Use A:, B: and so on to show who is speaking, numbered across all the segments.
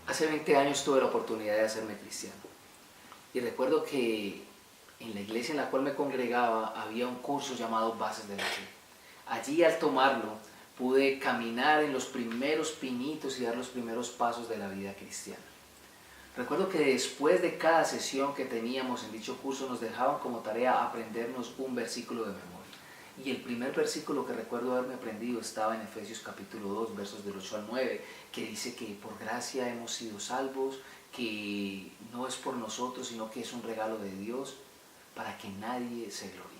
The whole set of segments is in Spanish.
A: Hace 20 años tuve la oportunidad de hacerme cristiano y recuerdo que en la iglesia en la cual me congregaba había un curso llamado Bases de la Fe. Allí al tomarlo pude caminar en los primeros pinitos y dar los primeros pasos de la vida cristiana. Recuerdo que después de cada sesión que teníamos en dicho curso nos dejaban como tarea aprendernos un versículo de memoria. Y el primer versículo que recuerdo haberme aprendido estaba en Efesios capítulo 2, versos del 8 al 9, que dice que por gracia hemos sido salvos, que no es por nosotros, sino que es un regalo de Dios para que nadie se gloríe.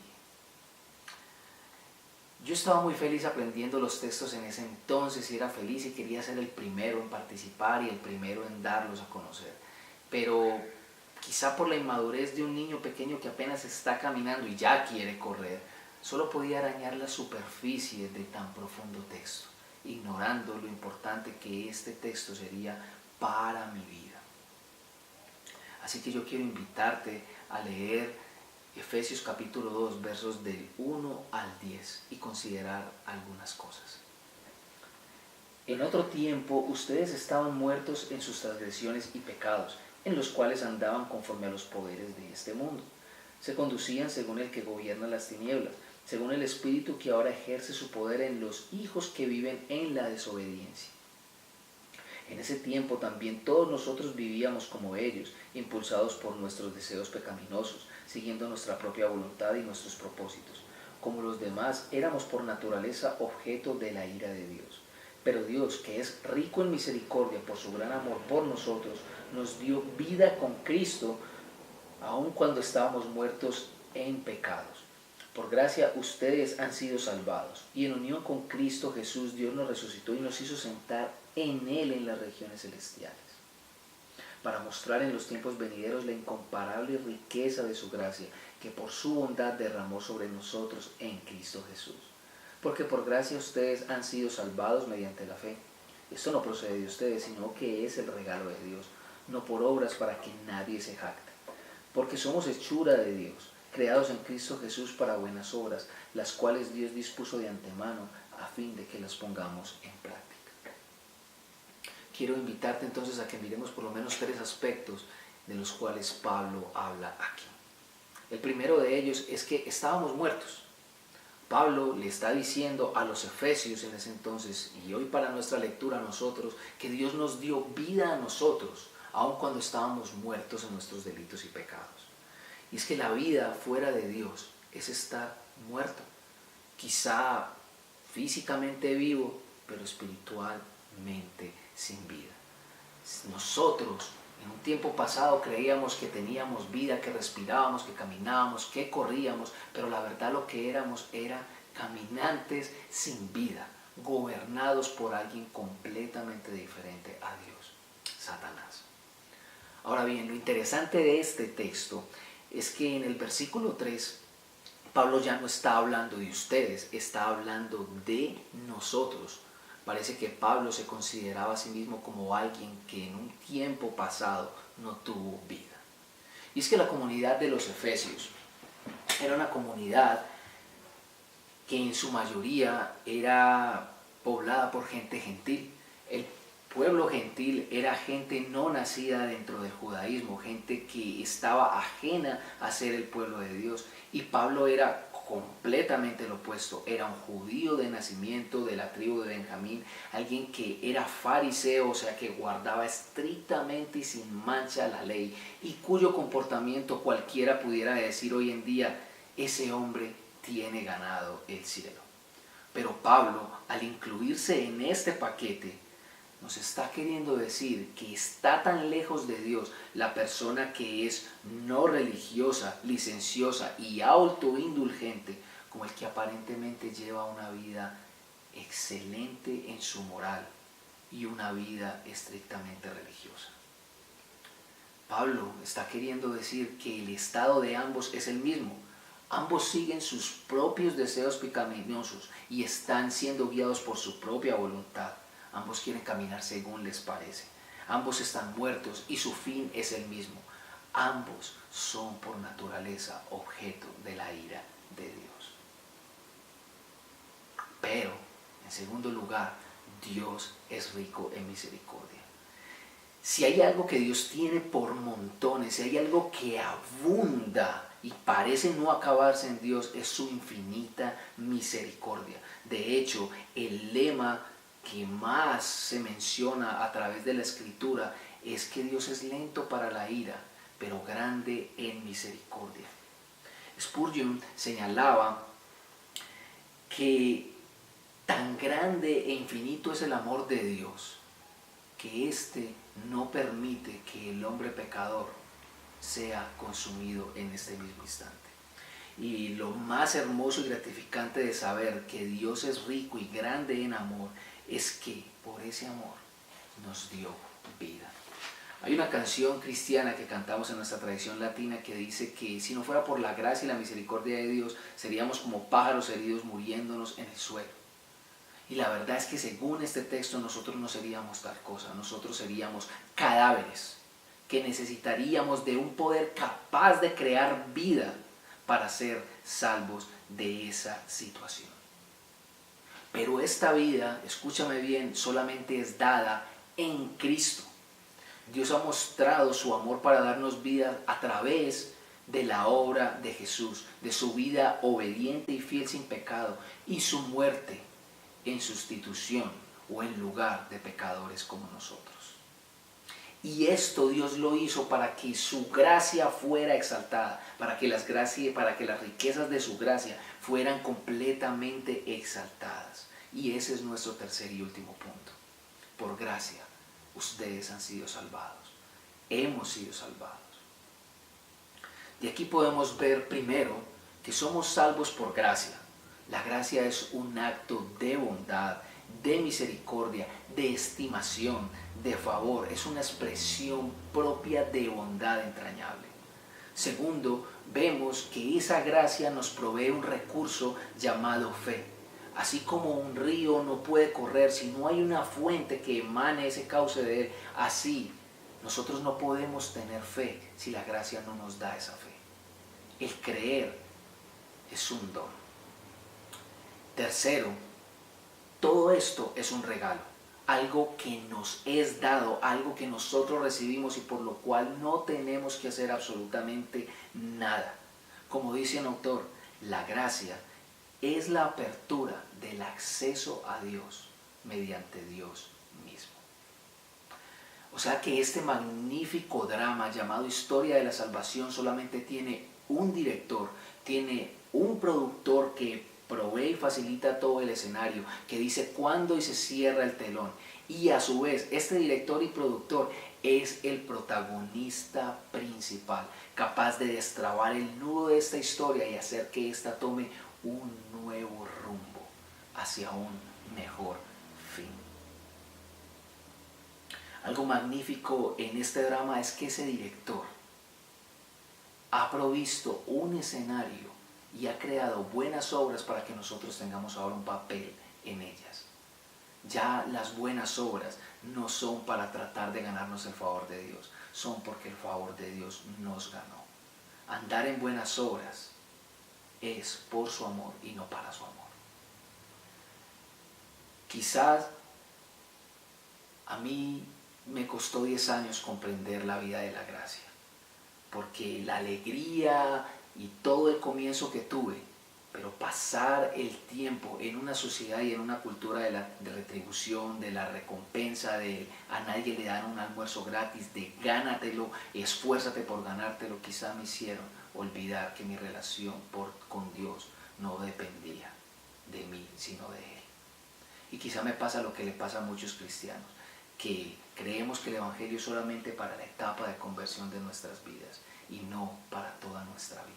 A: Yo estaba muy feliz aprendiendo los textos en ese entonces y era feliz y quería ser el primero en participar y el primero en darlos a conocer. Pero quizá por la inmadurez de un niño pequeño que apenas está caminando y ya quiere correr, solo podía arañar la superficie de tan profundo texto, ignorando lo importante que este texto sería para mi vida. Así que yo quiero invitarte a leer Efesios capítulo 2, versos del 1 al 10 y considerar algunas cosas. En otro tiempo ustedes estaban muertos en sus transgresiones y pecados, en los cuales andaban conforme a los poderes de este mundo. Se conducían según el que gobierna las tinieblas, según el espíritu que ahora ejerce su poder en los hijos que viven en la desobediencia. En ese tiempo también todos nosotros vivíamos como ellos, impulsados por nuestros deseos pecaminosos, siguiendo nuestra propia voluntad y nuestros propósitos. Como los demás, éramos por naturaleza objeto de la ira de Dios. Pero Dios, que es rico en misericordia por su gran amor por nosotros, nos dio vida con Cristo, aun cuando estábamos muertos en pecados. Por gracia ustedes han sido salvados, y en unión con Cristo Jesús Dios nos resucitó y nos hizo sentar en Él en las regiones celestiales, para mostrar en los tiempos venideros la incomparable riqueza de su gracia, que por su bondad derramó sobre nosotros en Cristo Jesús. Porque por gracia ustedes han sido salvados mediante la fe. Esto no procede de ustedes, sino que es el regalo de Dios, no por obras para que nadie se jacte. Porque somos hechura de Dios, creados en Cristo Jesús para buenas obras, las cuales Dios dispuso de antemano a fin de que las pongamos en práctica. Quiero invitarte entonces a que miremos por lo menos 3 aspectos de los cuales Pablo habla aquí. El primero de ellos es que estábamos muertos. Pablo le está diciendo a los efesios en ese entonces, y hoy para nuestra lectura a nosotros, que Dios nos dio vida a nosotros, aun cuando estábamos muertos en nuestros delitos y pecados. Y es que la vida fuera de Dios es estar muerto. Quizá físicamente vivo, pero espiritualmente sin vida. Nosotros en un tiempo pasado creíamos que teníamos vida, que respirábamos, que caminábamos, que corríamos, pero la verdad lo que éramos era caminantes sin vida, gobernados por alguien completamente diferente a Dios, Satanás. Ahora bien, lo interesante de este texto es que en el versículo 3, Pablo ya no está hablando de ustedes, está hablando de nosotros. Parece que Pablo se consideraba a sí mismo como alguien que en un tiempo pasado no tuvo vida. Y es que la comunidad de los efesios era una comunidad que en su mayoría era poblada por gente gentil. El pueblo gentil era gente no nacida dentro del judaísmo, gente que estaba ajena a ser el pueblo de Dios. Y Pablo era completamente lo opuesto, era un judío de nacimiento de la tribu de Benjamín, alguien que era fariseo, o sea que guardaba estrictamente y sin mancha la ley, y cuyo comportamiento cualquiera pudiera decir hoy en día, ese hombre tiene ganado el cielo. Pero Pablo, al incluirse en este paquete, nos está queriendo decir que está tan lejos de Dios la persona que es no religiosa, licenciosa y autoindulgente como el que aparentemente lleva una vida excelente en su moral y una vida estrictamente religiosa. Pablo está queriendo decir que el estado de ambos es el mismo. Ambos siguen sus propios deseos pecaminosos y están siendo guiados por su propia voluntad. Ambos quieren caminar según les parece. Ambos están muertos y su fin es el mismo. Ambos son por naturaleza objeto de la ira de Dios. Pero, en segundo lugar, Dios es rico en misericordia. Si hay algo que Dios tiene por montones, si hay algo que abunda y parece no acabarse en Dios, es su infinita misericordia. De hecho, el lema que más se menciona a través de la Escritura es que Dios es lento para la ira, pero grande en misericordia. Spurgeon señalaba que tan grande e infinito es el amor de Dios, que éste no permite que el hombre pecador sea consumido en este mismo instante. Y lo más hermoso y gratificante de saber que Dios es rico y grande en amor es que por ese amor nos dio vida. Hay una canción cristiana que cantamos en nuestra tradición latina que dice que si no fuera por la gracia y la misericordia de Dios, seríamos como pájaros heridos muriéndonos en el suelo. Y la verdad es que según este texto nosotros no seríamos tal cosa, nosotros seríamos cadáveres que necesitaríamos de un poder capaz de crear vida para ser salvos de esa situación. Pero esta vida, escúchame bien, solamente es dada en Cristo. Dios ha mostrado su amor para darnos vida a través de la obra de Jesús, de su vida obediente y fiel sin pecado y su muerte en sustitución o en lugar de pecadores como nosotros. Y esto Dios lo hizo para que su gracia fuera exaltada, para que las riquezas de su gracia fueran completamente exaltadas. Y ese es nuestro tercer y último punto. Por gracia, ustedes han sido salvados. Hemos sido salvados. De aquí podemos ver primero que somos salvos por gracia. La gracia es un acto de bondad, de misericordia, de estimación, de favor. Es una expresión propia de bondad entrañable. Segundo, vemos que esa gracia nos provee un recurso llamado fe. Así como un río no puede correr si no hay una fuente que emane ese cauce de él, así nosotros no podemos tener fe si la gracia no nos da esa fe. El creer es un don. Tercero, todo esto es un regalo, algo que nos es dado, algo que nosotros recibimos y por lo cual no tenemos que hacer absolutamente nada. Como dice un autor, la gracia es la apertura del acceso a Dios mediante Dios mismo. O sea que este magnífico drama llamado Historia de la Salvación solamente tiene un director, tiene un productor que provee y facilita todo el escenario, que dice cuándo y se cierra el telón. Y a su vez, este director y productor es el protagonista principal, capaz de destrabar el nudo de esta historia y hacer que ésta tome un nuevo rumbo hacia un mejor fin. Algo magnífico en este drama es que ese director ha provisto un escenario y ha creado buenas obras para que nosotros tengamos ahora un papel en ellas. Ya las buenas obras no son para tratar de ganarnos el favor de Dios, son porque el favor de Dios nos ganó. Andar en buenas obras es por su amor y no para su amor. Quizás a mí me costó 10 años comprender la vida de la gracia, porque la alegría y todo el comienzo que tuve, pero pasar el tiempo en una sociedad y en una cultura de retribución, de la recompensa, de a nadie le dan un almuerzo gratis, de gánatelo, esfuérzate por ganártelo, quizá me hicieron olvidar que mi relación con Dios no dependía de mí, sino de Él. Y quizá me pasa lo que le pasa a muchos cristianos, que creemos que el Evangelio es solamente para la etapa de conversión de nuestras vidas y no para toda nuestra vida.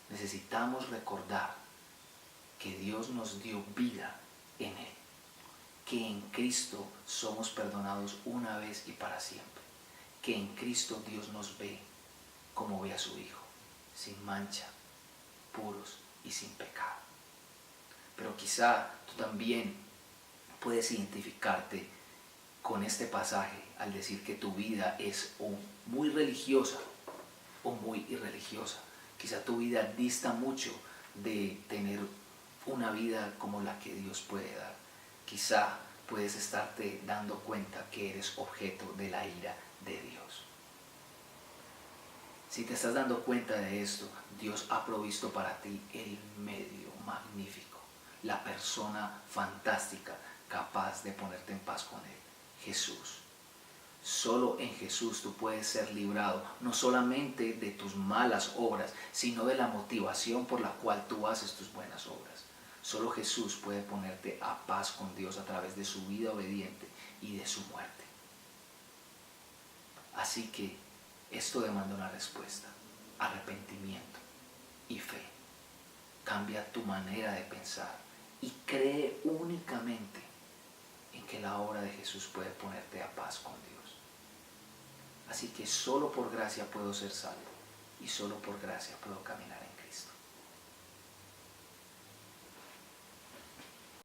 A: Necesitamos recordar que Dios nos dio vida en Él, que en Cristo somos perdonados una vez y para siempre, que en Cristo Dios nos ve como ve a su Hijo, sin mancha, puros y sin pecado. Pero quizá tú también puedes identificarte con este pasaje al decir que tu vida es o muy religiosa o muy irreligiosa. Quizá tu vida dista mucho de tener una vida como la que Dios puede dar. Quizá puedes estarte dando cuenta que eres objeto de la ira de Dios. Si te estás dando cuenta de esto, Dios ha provisto para ti el medio magnífico, la persona fantástica capaz de ponerte en paz con Él, Jesús. Solo en Jesús tú puedes ser librado, no solamente de tus malas obras, sino de la motivación por la cual tú haces tus buenas obras. Solo Jesús puede ponerte a paz con Dios a través de su vida obediente y de su muerte. Así que esto demanda una respuesta, arrepentimiento y fe. Cambia tu manera de pensar y cree únicamente en que la obra de Jesús puede ponerte a paz con Dios. Así que solo por gracia puedo ser salvo y solo por gracia puedo caminar en